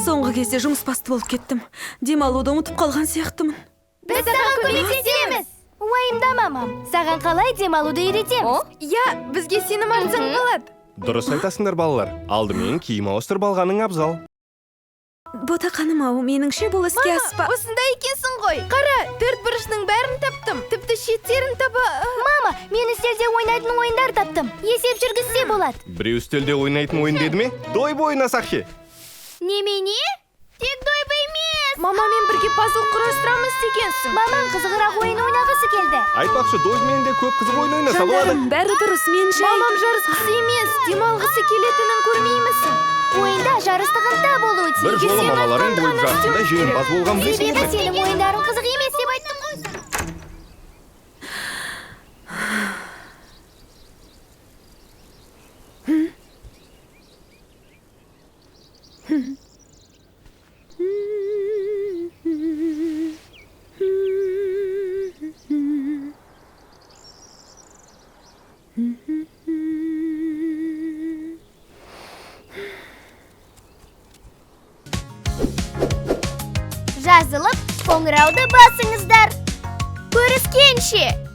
Соңғы кезде жұмыс басты болып кеттім. Демалуды ұмытып қалған сияқтымын. Біз саған көмектесеміз. Уайымдама, мам. Саған қалай демалуды үйретеміз. Я, бізге сенім артсаң болады. Дұрыс айтасыңдар балалар. Алдымен киім ауыстырып алғаның абзал. Ботақаным ау, меніңше бұл іске аспа. Осында екенсің ғой. Қара, төрт бұрышның бәрін таптым. Тіпті шеттерін таба... Мама, мен үстелде ойнайтын ойындар таптым. Есеп жүргізсе болады. Біреу үстелде ойнайтын ойын деді ме? Дойбы ойнасақ ше. Немене? Тек дойбы емес. Мамамен бірге пазл құрастырамыз дегенсің. Мамам қызығырақ ойын ойнағысы келді. Айтпақшы, дойбымен де көп қызық ойын ойнаса болады. Жандарым, бәрі дұрыс, мен жай... Мамам жарысқысы емес, демалғысы келетінін көрмеймісің? Ойында жарыстығында болуы тиіс. Бір жолы мамаларың дойбы жарысында жеңімпаз болған білесің Себебі бе? сенің ойындарың қызық емес деп айттым ғой. Жазылып, қоңырауды басыңыздар. Көріскенше!